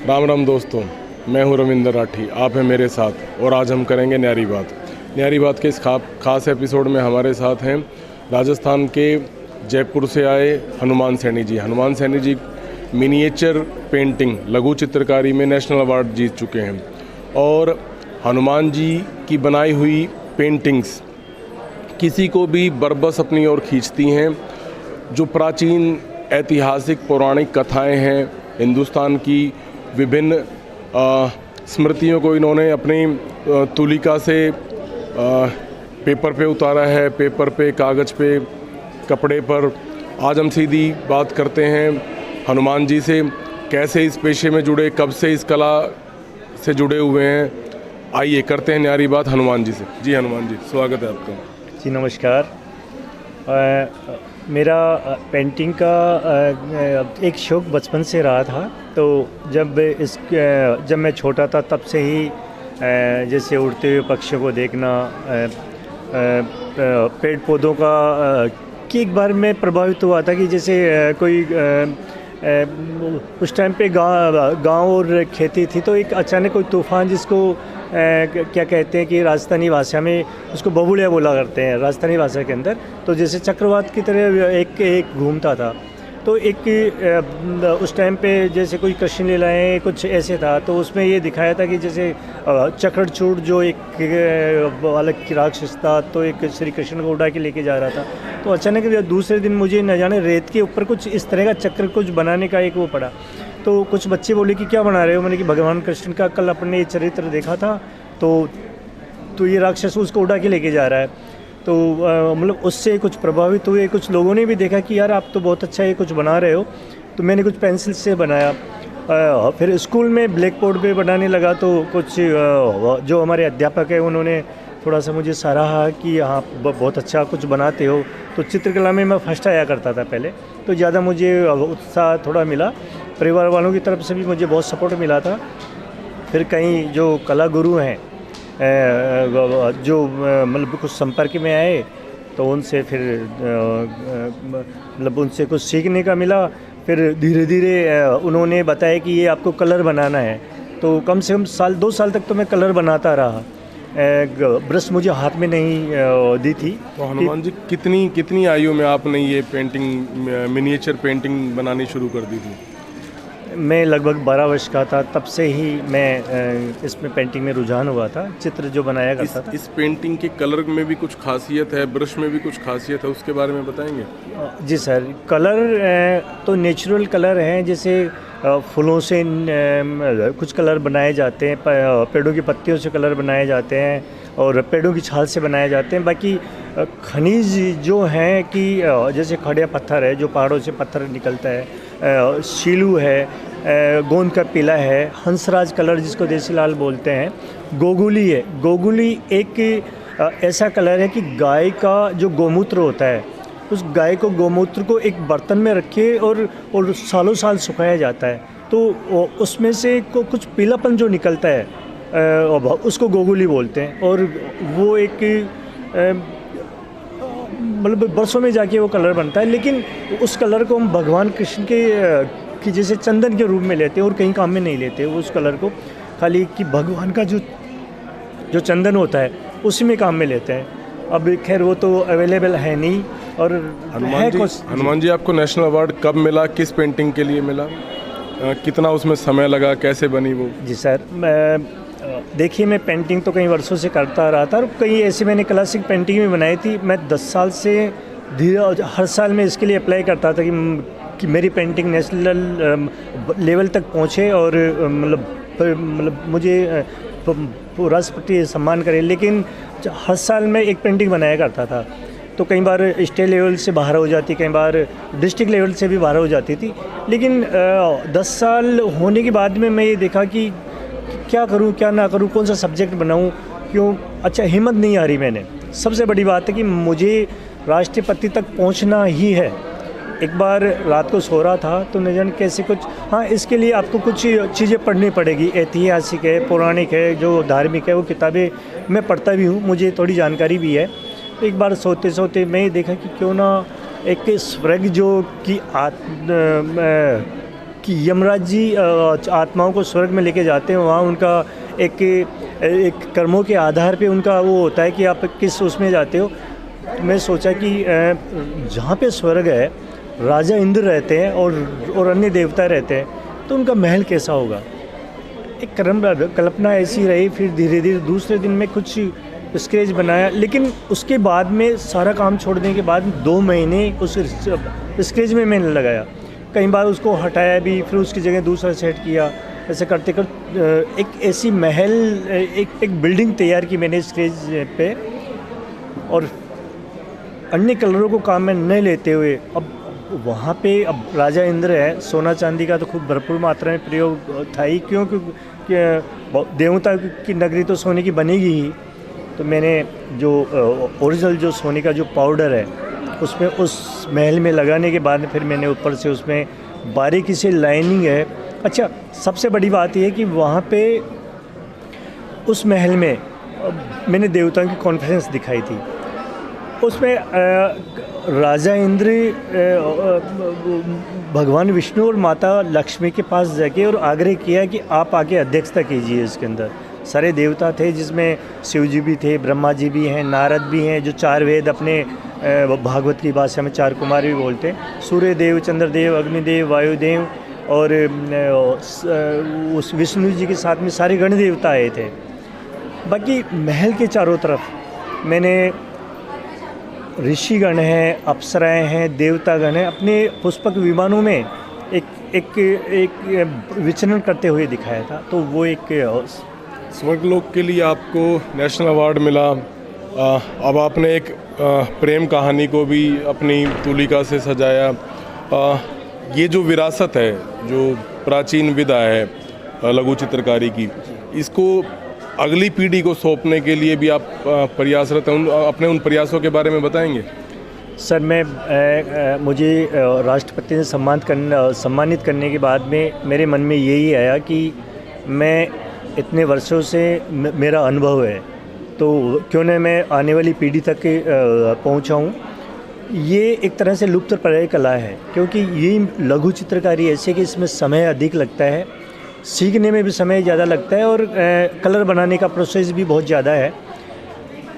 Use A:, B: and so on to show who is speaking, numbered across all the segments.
A: राम राम दोस्तों, मैं हूं रविंद्र राठी। आप हैं मेरे साथ और आज हम करेंगे न्यारी बात। न्यारी बात के इस खास एपिसोड में हमारे साथ हैं राजस्थान के जयपुर से आए हनुमान सैनी जी। हनुमान सैनी जी मिनिएचर पेंटिंग लघु चित्रकारी में नेशनल अवार्ड जीत चुके हैं और हनुमान जी की बनाई हुई पेंटिंग्स किसी को भी बरबस अपनी ओर खींचती हैं। जो प्राचीन ऐतिहासिक पौराणिक कथाएं हैं, हिंदुस्तान की विभिन्न स्मृतियों को इन्होंने अपनी तुलिका से पेपर पे उतारा है, पेपर पे, कागज़ पे, कपड़े पर। आज हम सीधी बात करते हैं हनुमान जी से, कैसे इस पेशे में जुड़े, कब से इस कला से जुड़े हुए हैं। आइए करते हैं न्यारी बात हनुमान जी से। जी हनुमान जी, स्वागत है आपका।
B: जी नमस्कार। मेरा पेंटिंग का एक शौक़ बचपन से रहा था। तो जब मैं छोटा था तब से ही जैसे उड़ते हुए पक्षियों को देखना, पेड़ पौधों का कि एक बार मैं प्रभावित हुआ था कि जैसे कोई उस टाइम पे गांव और खेती थी, तो एक अचानक कोई तूफ़ान जिसको क्या कहते हैं कि राजस्थानी भाषा में उसको बबुलिया बोला करते हैं राजस्थानी भाषा के अंदर। तो जैसे चक्रवात की तरह एक घूमता था। तो एक उस टाइम पे जैसे कोई कृष्ण लीलाएँ कुछ ऐसे था, तो उसमें ये दिखाया था कि जैसे चक्रचूड़ जो एक अलग राक्षस था, तो एक श्री कृष्ण को उड़ा के लेके जा रहा था। तो अचानक दूसरे दिन मुझे न जाने रेत के ऊपर कुछ इस तरह का चक्र कुछ बनाने का एक वो पड़ा। तो कुछ बच्चे बोले कि क्या बना रहे हो। मैंने कि भगवान कृष्ण का कल अपने चरित्र देखा था, तो ये राक्षस उसको उड़ा के लेके जा रहा है। तो मतलब उससे कुछ प्रभावित हुए। कुछ लोगों ने भी देखा कि यार आप तो बहुत अच्छा ये कुछ बना रहे हो। तो मैंने कुछ पेंसिल से बनाया। फिर स्कूल में ब्लैक बोर्ड पे बनाने लगा। तो कुछ जो हमारे अध्यापक हैं उन्होंने थोड़ा सा मुझे सराहा कि हाँ बहुत अच्छा कुछ बनाते हो। तो चित्रकला में मैं फर्स्ट आया करता था पहले, तो ज़्यादा मुझे उत्साह थोड़ा मिला। परिवार वालों की तरफ से भी मुझे बहुत सपोर्ट मिला था। फिर कहीं जो कला गुरु हैं जो मतलब कुछ संपर्क में आए, तो उनसे फिर मतलब उनसे कुछ सीखने का मिला। फिर धीरे धीरे उन्होंने बताया कि ये आपको कलर बनाना है। तो कम से कम 2 साल तक तो मैं कलर बनाता रहा। ब्रश मुझे हाथ में नहीं दी थी।
A: तो हनुमान जी कितनी आयु में आपने ये पेंटिंग मिनिएचर पेंटिंग बनानी शुरू कर दी थी?
B: मैं लगभग 12 वर्ष का था, तब से ही मैं इसमें पेंटिंग में रुझान हुआ था। चित्र जो बनाया करता था।
A: इस पेंटिंग के कलर में भी कुछ खासियत है, ब्रश में भी कुछ खासियत है, उसके बारे में बताएंगे?
B: जी सर, कलर तो नेचुरल कलर हैं। जैसे फूलों से कुछ कलर बनाए जाते हैं, पेड़ों की पत्तियों से कलर बनाए जाते हैं और पेड़ों की छाल से बनाए जाते हैं। बाकी खनिज जो हैं कि जैसे खड़िया पत्थर है, जो पहाड़ों से पत्थर निकलता है, शीलू है, गोंद का पीला है, हंसराज कलर जिसको देसी लाल बोलते हैं, गोगुली है। गोगुली एक ऐसा कलर है कि गाय का जो गोमूत्र होता है, उस गाय को गोमूत्र को एक बर्तन में रखे और सालों साल सुखाया जाता है। तो उसमें से कुछ पीलापन जो निकलता है उसको गोगुली बोलते हैं। और वो एक मतलब बरसों में जाके वो कलर बनता है। लेकिन उस कलर को हम भगवान कृष्ण के जैसे चंदन के रूप में लेते हैं और कहीं काम में नहीं लेते उस कलर को। खाली कि भगवान का जो चंदन होता है उसी में काम में लेते हैं। अब खैर वो तो अवेलेबल है नहीं। और
A: हनुमान जी आपको नेशनल अवार्ड कब मिला, किस पेंटिंग के लिए मिला, कितना उसमें समय लगा, कैसे बनी वो?
B: जी सर, देखिए मैं पेंटिंग तो कई वर्षों से करता रहा था और कई ऐसी मैंने क्लासिक पेंटिंग भी बनाई थी। मैं 10 साल से धीरे हर साल में इसके लिए अप्लाई करता था कि मेरी पेंटिंग नेशनल लेवल तक पहुँचे और मतलब मुझे राष्ट्रपति सम्मान करे। लेकिन हर साल मैं एक पेंटिंग बनाया करता था। तो कई बार स्टेट लेवल से बाहर हो जाती, कई बार डिस्ट्रिक्ट लेवल से भी बाहर हो जाती थी। लेकिन 10 साल होने के बाद में मैं ये देखा कि क्या करूं क्या ना करूं, कौन सा सब्जेक्ट बनाऊं, क्यों अच्छा हिम्मत नहीं आ रही। मैंने सबसे बड़ी बात है कि मुझे राष्ट्रपति तक पहुंचना ही है। एक बार रात को सो रहा था तो न जाने कैसे कुछ, हाँ इसके लिए आपको कुछ चीज़ें पढ़नी पड़ेगी, ऐतिहासिक है, पौराणिक है, जो धार्मिक है, वो किताबें मैं पढ़ता भी हूँ, मुझे थोड़ी जानकारी भी है। तो एक बार सोते सोते मैं देखा कि क्यों ना एक स्वर्ग जो कि कि यमराज जी आत्माओं को स्वर्ग में लेके जाते हैं, वहाँ उनका एक कर्मों के आधार पे उनका वो होता है कि आप किस उसमें जाते हो। तो मैं सोचा कि जहाँ पे स्वर्ग है, राजा इंद्र रहते हैं और अन्य देवता रहते हैं, तो उनका महल कैसा होगा। एक कल्पना ऐसी रही। फिर धीरे धीरे दूसरे दिन में कुछ स्केच बनाया, लेकिन उसके बाद में सारा काम छोड़ने के बाद 2 महीने उस स्केच में मैंने लगाया। कई बार उसको हटाया भी, फिर उसकी जगह दूसरा सेट किया। ऐसे करते करते एक ऐसी महल, एक बिल्डिंग तैयार की मैंने स्केच पे। और अन्य कलरों को काम में नहीं लेते हुए अब वहाँ पे अब राजा इंद्र है, सोना चांदी का तो खूब भरपूर मात्रा में प्रयोग था ही, क्योंकि देवता की नगरी तो सोने की बनेगी ही। तो मैंने जो ओरिजिनल जो सोने का जो पाउडर है उसमें उस महल में लगाने के बाद फिर मैंने ऊपर से उसमें बारीकी से लाइनिंग है। अच्छा, सबसे बड़ी बात यह है कि वहाँ पे उस महल में मैंने देवताओं की कॉन्फ्रेंस दिखाई थी। उसमें राजा इंद्र भगवान विष्णु और माता लक्ष्मी के पास जाके और आग्रह किया कि आप आके अध्यक्षता कीजिए। इसके अंदर सारे देवता थे, जिसमें शिव जी भी थे, ब्रह्मा जी भी हैं, नारद भी हैं, जो 4 वेद अपने भागवत की भाषा में 4 कुमार भी बोलते हैं। सूर्य देव, चंद्रदेव, अग्निदेव, वायुदेव और उस विष्णु जी के साथ में सारे गण देवता आए थे। बाकी महल के चारों तरफ मैंने ऋषिगण हैं, अप्सराएं हैं, देवतागण हैं, अपने पुष्पक विमानों में एक विचरण करते हुए दिखाया था। तो वो एक
A: स्वर्गलोक के लिए आपको नेशनल अवार्ड मिला। अब आपने एक प्रेम कहानी को भी अपनी तूलिका से सजाया। ये जो विरासत है, जो प्राचीन विधा है लघु चित्रकारी की, इसको अगली पीढ़ी को सौंपने के लिए भी आप प्रयासरत हैं। अपने उन प्रयासों के बारे में बताएंगे?
B: सर, मुझे राष्ट्रपति ने सम्मानित करने के बाद में मेरे मन में यही आया कि मैं इतने वर्षों से मेरा अनुभव है, तो क्यों न मैं आने वाली पीढ़ी तक पहुंचाऊं। ये एक तरह से लुप्तप्राय कला है, क्योंकि ये लघु चित्रकारी ऐसे कि इसमें समय अधिक लगता है, सीखने में भी समय ज़्यादा लगता है और कलर बनाने का प्रोसेस भी बहुत ज़्यादा है।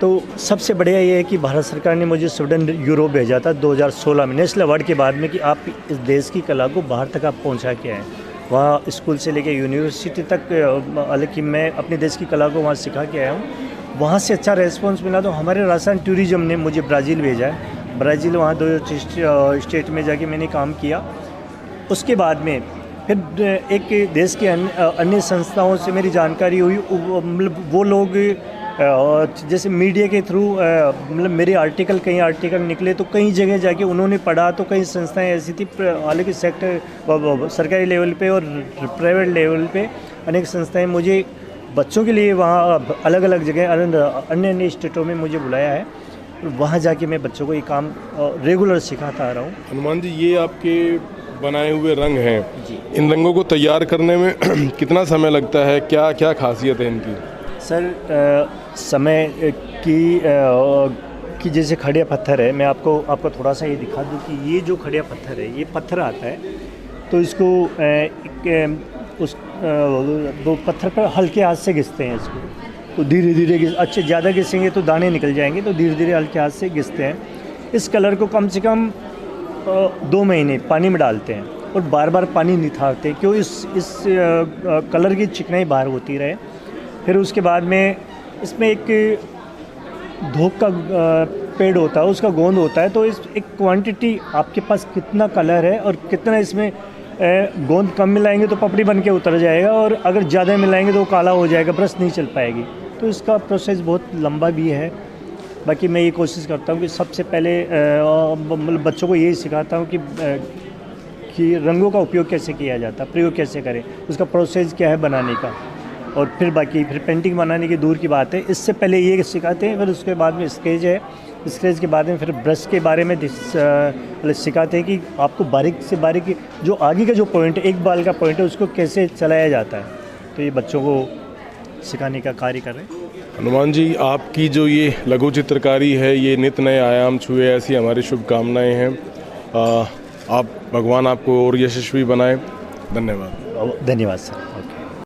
B: तो सबसे बढ़िया ये है कि भारत सरकार ने मुझे स्वीडन यूरोप भेजा था 2016 में नेशनल अवार्ड के बाद में कि आप इस देश की कला को बाहर तक आप पहुंचा के आएँ। वहाँ स्कूल से लेकर यूनिवर्सिटी तक, हालांकि मैं अपने देश की कला को वहाँ सिखा के आया हूँ। वहाँ से अच्छा रेस्पॉन्स मिला, तो हमारे राजस्थान टूरिज्म ने मुझे ब्राज़ील भेजा है। ब्राज़ील, वहाँ 2 स्टेट में जाके मैंने काम किया। उसके बाद में फिर एक देश के अन्य संस्थाओं से मेरी जानकारी हुई। मतलब वो लोग जैसे मीडिया के थ्रू मतलब मेरे कई आर्टिकल निकले, तो कई जगह जाके उन्होंने पढ़ा। तो कई संस्थाएं ऐसी थी, हालांकि सेक्टर सरकारी लेवल पे और प्राइवेट लेवल पे अनेक संस्थाएं मुझे बच्चों के लिए वहाँ अलग अलग जगह अन्य स्टेटों में मुझे बुलाया है। वहाँ जाके मैं बच्चों को ये काम रेगुलर सिखाता आ रहा हूँ।
A: हनुमान जी, ये आपके बनाए हुए रंग हैं, इन रंगों को तैयार करने में कितना समय लगता है? क्या क्या खासियत है इनकी?
B: सर, समय की जैसे खड़िया पत्थर है, मैं आपको थोड़ा सा ये दिखा दूँ कि ये जो खड़िया पत्थर है, ये पत्थर आता है, तो इसको वो पत्थर पर हल्के हाथ से घिसते हैं इसको। तो धीरे धीरे अच्छे ज़्यादा घिसेंगे तो दाने निकल जाएंगे, तो धीरे धीरे हल्के हाथ से घिसते हैं। इस कलर को कम से कम 2 महीने पानी में डालते हैं और बार बार पानी निथारते हैं, क्यों इस कलर की चिकनाई बाहर होती रहे। फिर उसके बाद में इसमें एक धूप का पेड़ होता है, उसका गोंद होता है। तो इस एक क्वांटिटी आपके पास कितना कलर है और कितना इसमें गोंद कम मिलाएंगे तो पपड़ी बन के उतर जाएगा, और अगर ज़्यादा मिलाएंगे तो वो काला हो जाएगा, ब्रश नहीं चल पाएगी। तो इसका प्रोसेस बहुत लंबा भी है। बाकी मैं ये कोशिश करता हूँ कि सबसे पहले मतलब बच्चों को यही सिखाता हूँ कि रंगों का उपयोग कैसे किया जाता है, प्रयोग कैसे करें, उसका प्रोसेस क्या है बनाने का। और फिर पेंटिंग बनाने की दूर की बात है, इससे पहले ये सिखाते हैं। फिर उसके बाद में स्केच है, स्केच के बाद में फिर ब्रश के बारे में सिखाते हैं कि आपको बारीक से बारीक जो आगे का जो पॉइंट है, एक बाल का पॉइंट है, उसको कैसे चलाया जाता है। तो ये बच्चों को सिखाने का कार्य कर रहे हैं।
A: हनुमान जी, आपकी जो ये लघु चित्रकारी है, ये नित नए आयाम छुए, ऐसी हमारी शुभकामनाएं हैं। आप भगवान आपको और यशस्वी बनाए। धन्यवाद।
B: धन्यवाद सर। ओके।